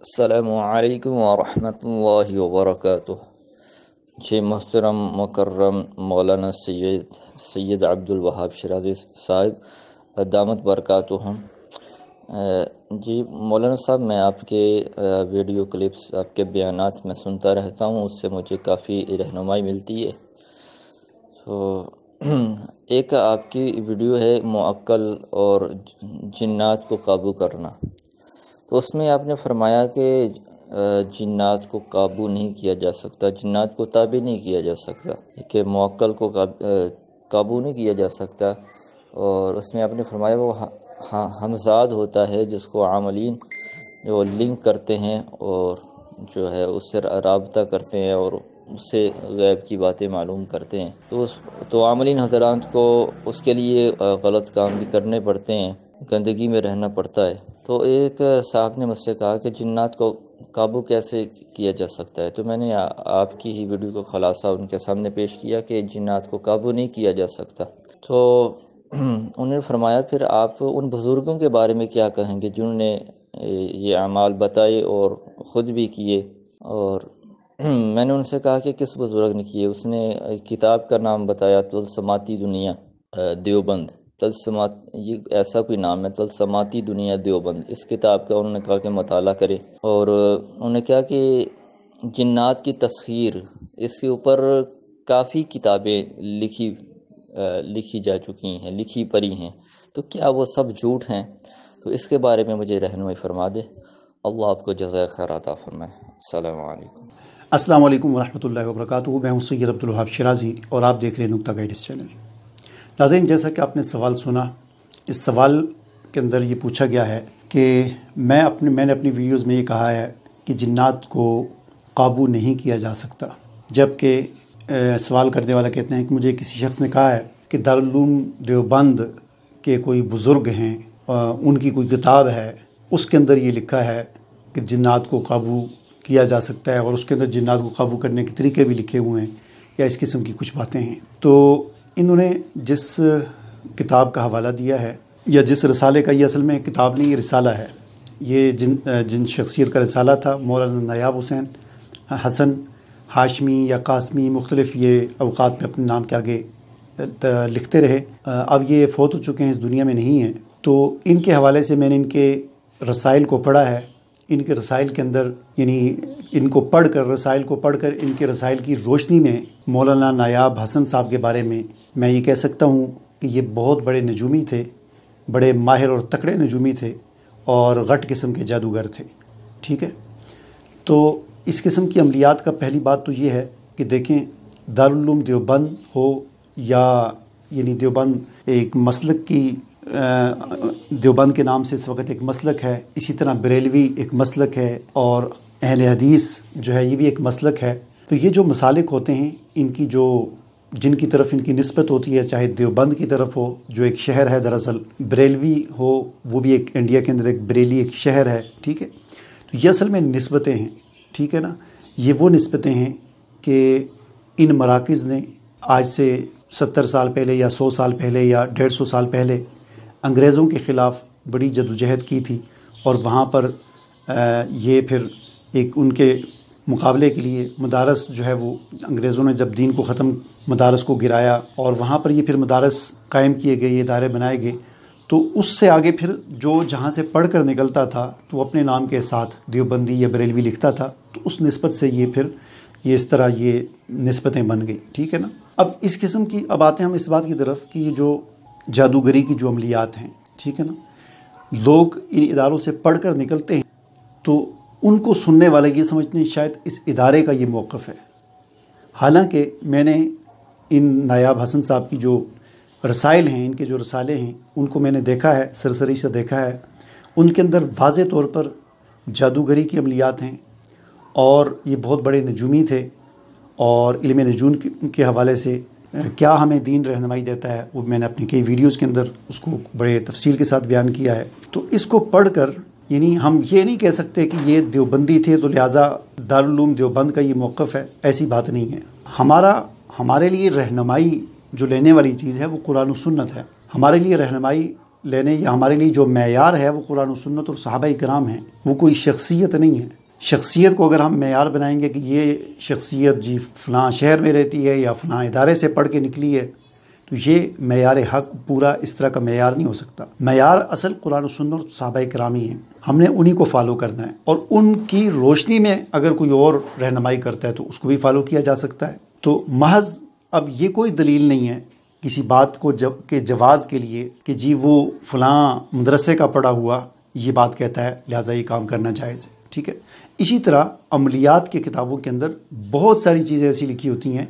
السلام علیکم ورحمۃ اللہ وبرکاتہ۔ جی محترم مکرم مولانا سید عبد الوہاب شیرازی صاحب دامت برکاتہم۔ جی مولانا صاحب، میں آپ کے ویڈیو کلپس، آپ کے بیانات میں سنتا رہتا ہوں، اس سے مجھے کافی رہنمائی ملتی ہے۔ تو ایک آپ کی ویڈیو ہے معقل اور جنات کو قابو کرنا، تو اس میں آپ نے فرمایا کہ جنات کو قابو نہیں کیا جا سکتا، جنات کو تابع نہیں کیا جا سکتا، کہ معقل کو قابو نہیں کیا جا سکتا۔ اور اس میں آپ نے فرمایا وہ ہمزاد ہوتا ہے، جس کو عاملین جو لنک کرتے ہیں اور جو ہے اس سے رابطہ کرتے ہیں اور اس سے غیب کی باتیں معلوم کرتے ہیں، تو عاملین حضرات کو اس کے لیے غلط کام بھی کرنے پڑتے ہیں، گندگی میں رہنا پڑتا ہے۔ تو ایک صاحب نے مجھ سے کہا کہ جنات کو قابو کیسے کیا جا سکتا ہے، تو میں نے آپ کی ہی ویڈیو کو خلاصہ ان کے سامنے پیش کیا کہ جنات کو قابو نہیں کیا جا سکتا۔ تو انہوں نے فرمایا پھر آپ ان بزرگوں کے بارے میں کیا کہیں گے جنہوں نے یہ اعمال بتائے اور خود بھی کیے؟ اور میں نے ان سے کہا کہ کس بزرگ نے کیے؟ اس نے کتاب کا نام بتایا، طلسماتی دنیا دیوبند۔ یہ ایسا کوئی نام ہے، طلسماتی دنیا دیوبند۔ اس کتاب کا انہوں نے کہا کہ مطالعہ کرے، اور انہوں نے کہا کہ جنات کی تسخیر، اس کے اوپر کافی کتابیں لکھی جا چکی ہیں، لکھی پڑھی ہیں، تو کیا وہ سب جھوٹ ہیں؟ تو اس کے بارے میں مجھے رہنمائی فرما دے۔ اللہ آپ کو جزائے خیر عطا فرمائے۔ السلام علیکم۔ السلام علیکم ورحمۃ اللہ وبرکاتہ۔ میں ہوں سید عبد الوہاب شیرازی اور آپ دیکھ رہے ہیں نقطہ گائیڈس چینل۔ ناظرین، جیسا کہ آپ نے سوال سنا، اس سوال کے اندر یہ پوچھا گیا ہے کہ میں نے اپنی ویڈیوز میں یہ کہا ہے کہ جنات کو قابو نہیں کیا جا سکتا، جبکہ سوال کرنے والا کہتے ہیں کہ مجھے کسی شخص نے کہا ہے کہ دارالعلوم دیوبند کے کوئی بزرگ ہیں، ان کی کوئی کتاب ہے، اس کے اندر یہ لکھا ہے کہ جنات کو قابو کیا جا سکتا ہے، اور اس کے اندر جنات کو قابو کرنے کے طریقے بھی لکھے ہوئے ہیں، یا اس قسم کی کچھ باتیں ہیں۔ تو انہوں نے جس کتاب کا حوالہ دیا ہے، یا جس رسالے کا، یہ اصل میں کتاب نہیں، یہ رسالہ ہے، یہ جن شخصیت کا رسالہ تھا، مولانا نایاب حسین حسن ہاشمی یا قاسمی، مختلف یہ اوقات میں اپنے نام کے آگے لکھتے رہے۔ اب یہ فوت ہو چکے ہیں، اس دنیا میں نہیں ہیں۔ تو ان کے حوالے سے میں نے ان کے رسائل کو پڑھا ہے۔ ان کے رسائل کے اندر، یعنی ان کو پڑھ کر، رسائل کو پڑھ کر، ان کے رسائل کی روشنی میں مولانا نایاب حسن صاحب کے بارے میں یہ کہہ سکتا ہوں کہ یہ بہت بڑے نجومی تھے، بڑے ماہر اور تکڑے نجومی تھے، اور غٹ قسم کے جادوگر تھے۔ ٹھیک ہے، تو اس قسم کی عملیات کا پہلی بات تو یہ ہے کہ دیکھیں، دارالعلوم دیوبند ہو یا یعنی دیوبند ایک مسلک کی، دیوبند کے نام سے اس وقت ایک مسلک ہے، اسی طرح بریلوی ایک مسلک ہے، اور اہل حدیث جو ہے یہ بھی ایک مسلک ہے۔ تو یہ جو مسالک ہوتے ہیں، ان کی جن کی طرف ان کی نسبت ہوتی ہے، چاہے دیوبند کی طرف ہو جو ایک شہر ہے، دراصل بریلوی ہو، وہ بھی ایک انڈیا کے اندر ایک بریلی ایک شہر ہے۔ ٹھیک ہے، تو یہ اصل میں نسبتیں ہیں۔ ٹھیک ہے نا، یہ وہ نسبتیں ہیں کہ ان مراکز نے آج سے 70 سال پہلے یا 100 سال پہلے یا 150 سال پہلے انگریزوں کے خلاف بڑی جدوجہد کی تھی، اور وہاں پر یہ پھر ایک ان کے مقابلے کے لیے مدارس جو ہے، وہ انگریزوں نے جب دین کو ختم، مدارس کو گرایا، اور وہاں پر یہ پھر مدارس قائم کیے گئے، یہ ادارے بنائے گئے۔ تو اس سے آگے پھر جو جہاں سے پڑھ کر نکلتا تھا تو وہ اپنے نام کے ساتھ دیوبندی یا بریلوی لکھتا تھا، تو اس نسبت سے یہ پھر اس طرح یہ نسبتیں بن گئی۔ ٹھیک ہے نا، اب اس قسم کی اب آتے ہیں ہم اس بات کی طرف کہ یہ جو جادوگری کی جو عملیات ہیں، ٹھیک ہے نا، لوگ ان اداروں سے پڑھ کر نکلتے ہیں تو ان کو سننے والے یہ سمجھتے ہیں شاید اس ادارے کا یہ موقف ہے، حالانکہ میں نے ان نایاب حسن صاحب کی جو رسائل ہیں، ان کے جو رسالے ہیں، ان کو میں نے دیکھا ہے، سرسری سے دیکھا ہے۔ ان کے اندر واضح طور پر جادوگری کی عملیات ہیں، اور یہ بہت بڑے نجومی تھے، اور علم نجوم کے حوالے سے کیا ہمیں دین رہنمائی دیتا ہے، وہ میں نے اپنی کئی ویڈیوز کے اندر اس کو بڑے تفصیل کے ساتھ بیان کیا ہے۔ تو اس کو پڑھ کر یعنی ہم یہ نہیں کہہ سکتے کہ یہ دیوبندی تھے تو لہٰذا دارالعلوم دیوبند کا یہ موقف ہے، ایسی بات نہیں ہے۔ ہمارے لیے رہنمائی جو لینے والی چیز ہے وہ قرآن و سنت ہے۔ ہمارے لیے رہنمائی لینے یا ہمارے لیے جو معیار ہے وہ قرآن و سنت اور صحابہ کرام ہیں، وہ کوئی شخصیت نہیں ہے۔ شخصیت کو اگر ہم معیار بنائیں گے کہ یہ شخصیت جی فلاں شہر میں رہتی ہے یا فلاں ادارے سے پڑھ کے نکلی ہے، تو یہ معیار حق پورا اس طرح کا معیار نہیں ہو سکتا۔ معیار اصل قرآن و سنت اور صحابہ کرام ہی ہیں، ہم نے انہی کو فالو کرنا ہے، اور ان کی روشنی میں اگر کوئی اور رہنمائی کرتا ہے تو اس کو بھی فالو کیا جا سکتا ہے۔ تو محض اب یہ کوئی دلیل نہیں ہے کسی بات کو کے جواز کے لیے کہ جی وہ فلاں مدرسے کا پڑھا ہوا یہ بات کہتا ہے لہٰذا یہ کام کرنا جائز ہے، ٹھیک ہے۔ اسی طرح عملیات کی کتابوں کے اندر بہت ساری چیزیں ایسی لکھی ہوتی ہیں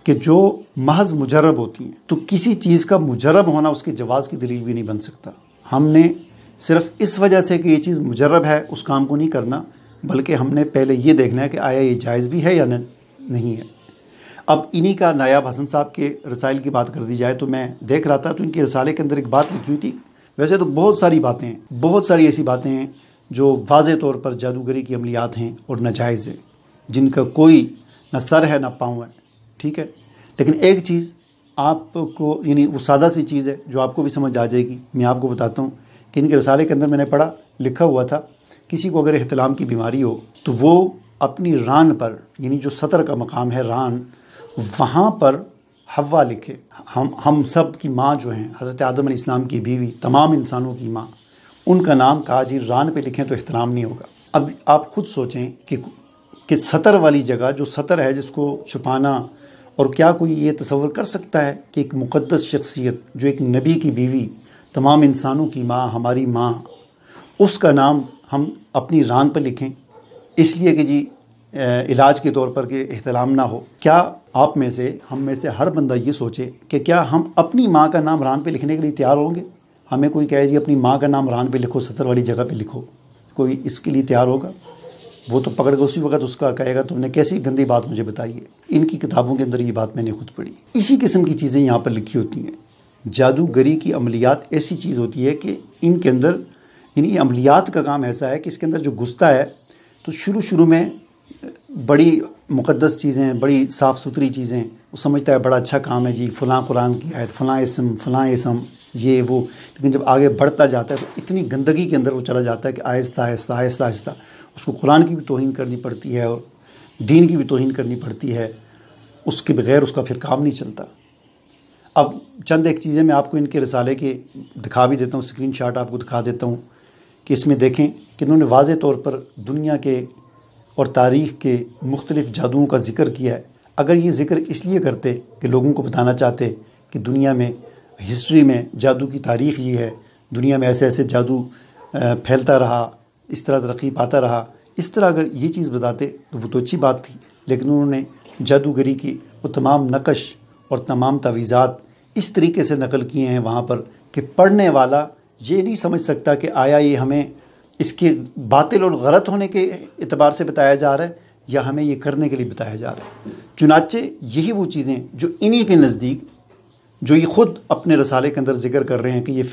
کہ جو محض مجرب ہوتی ہیں، تو کسی چیز کا مجرب ہونا اس کے جواز کی دلیل بھی نہیں بن سکتا۔ ہم نے صرف اس وجہ سے کہ یہ چیز مجرب ہے اس کام کو نہیں کرنا، بلکہ ہم نے پہلے یہ دیکھنا ہے کہ آیا یہ جائز بھی ہے یا نہیں ہے۔ اب انہی کا نایاب حسن صاحب کے رسائل کی بات کر دی جائے تو میں دیکھ رہا تھا تو ان کے رسالے کے اندر ایک بات لکھی ہوئی تھی۔ ویسے تو بہت ساری باتیں ہیں، بہت ساری ایسی باتیں ہیں جو واضح طور پر جادوگری کی عملیات ہیں اور ناجائز ہیں، جن کا کوئی نہ سر ہے نہ پاؤں ہے، ٹھیک ہے۔ لیکن ایک چیز آپ کو یعنی وہ سادہ سی چیز ہے جو آپ کو بھی سمجھ آ جائے گی، میں آپ کو بتاتا ہوں کہ ان کے رسالے کے اندر میں نے پڑھا لکھا ہوا تھا کسی کو اگر احتلام کی بیماری ہو تو وہ اپنی ران پر یعنی جو سطر کا مقام ہے ران، وہاں پر حوا لکھے۔ ہم سب کی ماں جو ہیں حضرت آدم علیہ السلام کی بیوی، تمام انسانوں کی ماں، ان کا نام کہا جی ران پہ لکھیں تو احترام نہیں ہوگا۔ اب آپ خود سوچیں کہ سطر والی جگہ جو سطر ہے جس کو چھپانا، اور کیا کوئی یہ تصور کر سکتا ہے کہ ایک مقدس شخصیت جو ایک نبی کی بیوی، تمام انسانوں کی ماں، ہماری ماں، اس کا نام ہم اپنی ران پہ لکھیں اس لیے کہ جی علاج کے طور پر کہ احتلام نہ ہو؟ کیا آپ میں سے ہم میں سے ہر بندہ یہ سوچے کہ کیا ہم اپنی ماں کا نام ران پہ لکھنے کے لیے تیار ہوں گے؟ ہمیں کوئی کہے جی اپنی ماں کا نام ران پہ لکھو، سطر والی جگہ پہ لکھو، کوئی اس کے لیے تیار ہوگا؟ وہ تو پکڑ کے اسی وقت اس کا کہے گا تم نے کیسی گندی بات مجھے بتائی ہے۔ ان کی کتابوں کے اندر یہ بات میں نے خود پڑھی۔ اسی قسم کی چیزیں یہاں پر لکھی ہوتی ہیں۔ جادوگری کی عملیات ایسی چیز ہوتی ہے کہ ان کے اندر یعنی عملیات کا کام ایسا ہے کہ اس کے اندر جو گھستا ہے تو شروع میں بڑی مقدس چیزیں، بڑی صاف ستھری چیزیں وہ سمجھتا ہے بڑا اچھا کام ہے جی، فلاں قرآن کی آیت، فلاں اسم یہ وہ، لیکن جب آگے بڑھتا جاتا ہے تو اتنی گندگی کے اندر وہ چلا جاتا ہے کہ آہستہ آہستہ اس کو قرآن کی بھی توہین کرنی پڑتی ہے اور دین کی بھی توہین کرنی پڑتی ہے، اس کے بغیر اس کا پھر کام نہیں چلتا۔ اب چند ایک چیزیں میں آپ کو ان کے رسالے کے دکھا بھی دیتا ہوں، اسکرین شاٹ آپ کو دکھا دیتا ہوں کہ اس میں دیکھیں کہ انہوں نے واضح طور پر دنیا کے اور تاریخ کے مختلف جادوؤں کا ذکر کیا ہے۔ اگر یہ ذکر اس لیے کرتے کہ لوگوں کو بتانا چاہتے کہ دنیا میں ہسٹری میں جادو کی تاریخ یہ ہے، دنیا میں ایسے ایسے جادو پھیلتا رہا، اس طرح ترقی پاتا رہا، اس طرح اگر یہ چیز بتاتے تو وہ تو اچھی بات تھی، لیکن انہوں نے جادوگری کی وہ تمام نقش اور تمام تعویذات اس طریقے سے نقل کیے ہیں وہاں پر کہ پڑھنے والا یہ نہیں سمجھ سکتا کہ آیا یہ ہمیں اس کے باطل اور غلط ہونے کے اعتبار سے بتایا جا رہا ہے یا ہمیں یہ کرنے کے لیے بتایا جا رہا ہے۔ چنانچہ یہی وہ چیزیں جو انہی کے نزدیک، جو یہ خود اپنے رسالے کے اندر ذکر کر رہے ہیں کہ یہ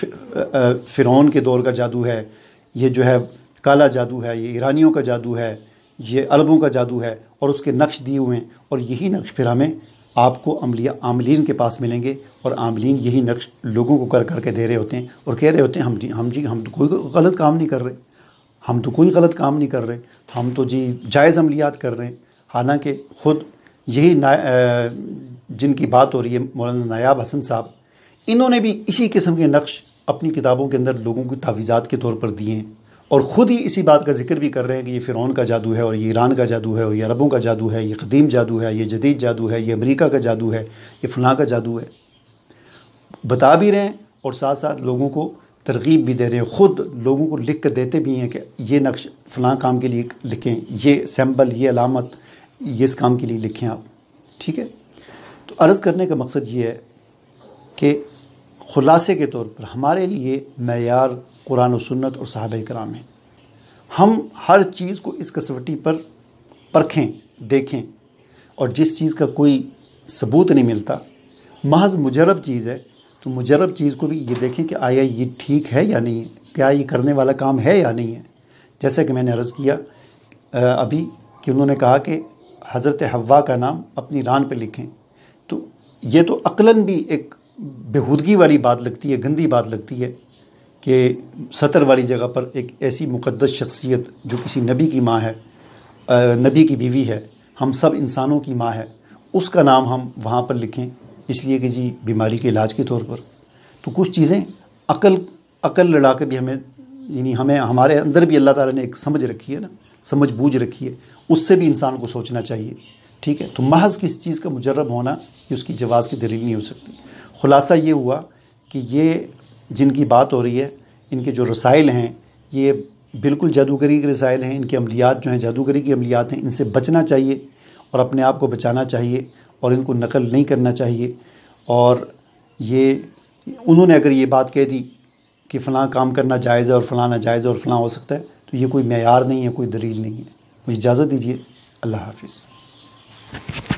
فرعون کے دور کا جادو ہے، یہ جو ہے کالا جادو ہے، یہ ایرانیوں کا جادو ہے، یہ عربوں کا جادو ہے، اور اس کے نقش دیے ہوئے ہیں، اور یہی نقش پھر ہمیں آپ کو عاملین کے پاس ملیں گے، اور عاملین یہی نقش لوگوں کو کر کے دے رہے ہوتے ہیں اور کہہ رہے ہوتے ہیں ہم تو کوئی غلط کام نہیں کر رہے، ہم تو جی جائز عملیات کر رہے ہیں۔ حالانکہ خود یہی جن کی بات ہو رہی ہے مولانا نایاب حسن صاحب، انہوں نے بھی اسی قسم کے نقش اپنی کتابوں کے اندر لوگوں کو تعویذات کے طور پر دیے ہیں، اور خود ہی اسی بات کا ذکر بھی کر رہے ہیں کہ یہ فرعون کا جادو ہے، اور یہ ایران کا جادو ہے، اور یہ عربوں کا جادو ہے، یہ قدیم جادو ہے، یہ جدید جادو ہے، یہ امریکہ کا جادو ہے، یہ فلاں کا جادو ہے، بتا بھی رہے ہیں اور ساتھ ساتھ لوگوں کو ترغیب بھی دے رہے ہیں، خود لوگوں کو لکھ کر دیتے بھی ہیں کہ یہ نقش فلاں کام کے لیے لکھیں، یہ سیمبل، یہ علامت یہ اس کام کے لیے لکھیں آپ، ٹھیک ہے۔ تو عرض کرنے کا مقصد یہ ہے کہ خلاصے کے طور پر ہمارے لیے معیار قرآن و سنت اور صحابہ کرام ہیں۔ ہم ہر چیز کو اس کسوٹی پر پرکھیں، دیکھیں، اور جس چیز کا کوئی ثبوت نہیں ملتا، محض مجرب چیز ہے، تو مجرب چیز کو بھی یہ دیکھیں کہ آیا یہ ٹھیک ہے یا نہیں ہے، کیا یہ کرنے والا کام ہے یا نہیں ہے۔ جیسا کہ میں نے عرض کیا ابھی کہ انہوں نے کہا کہ حضرت حوا کا نام اپنی ران پہ لکھیں، تو یہ تو عقلاً بھی ایک بےہودگی والی بات لگتی ہے، گندی بات لگتی ہے کہ 70 والی جگہ پر ایک ایسی مقدس شخصیت جو کسی نبی کی ماں ہے، نبی کی بیوی ہے، ہم سب انسانوں کی ماں ہے، اس کا نام ہم وہاں پر لکھیں، اس لیے کہ جی بیماری کے علاج کے طور پر. تو کچھ چیزیں عقل لڑا کے بھی ہمیں ہمارے اندر بھی اللہ تعالیٰ نے ایک سمجھ رکھی ہے نا، سمجھ بوجھ رکھی ہے، اس سے بھی انسان کو سوچنا چاہیے. ٹھیک ہے، تو محض کسی چیز کا مجرب ہونا یہ اس کی جواز کی دلیل نہیں ہو سکتی. خلاصہ یہ ہوا کہ یہ جن کی بات ہو رہی ہے ان کے جو رسائل ہیں یہ بالکل جادوگری کے رسائل ہیں، ان کے عملیات جو ہیں جادوگری کی عملیات ہیں، ان سے بچنا چاہیے اور اپنے آپ کو بچانا چاہیے اور ان کو نقل نہیں کرنا چاہیے. اور یہ انہوں نے اگر یہ بات کہہ دی کہ فلاں کام کرنا جائز ہے اور فلاں ناجائز ہے اور فلاں ہو سکتا ہے تو یہ کوئی معیار نہیں ہے، کوئی دلیل نہیں ہے. مجھے اجازت دیجیے. اللہ حافظ.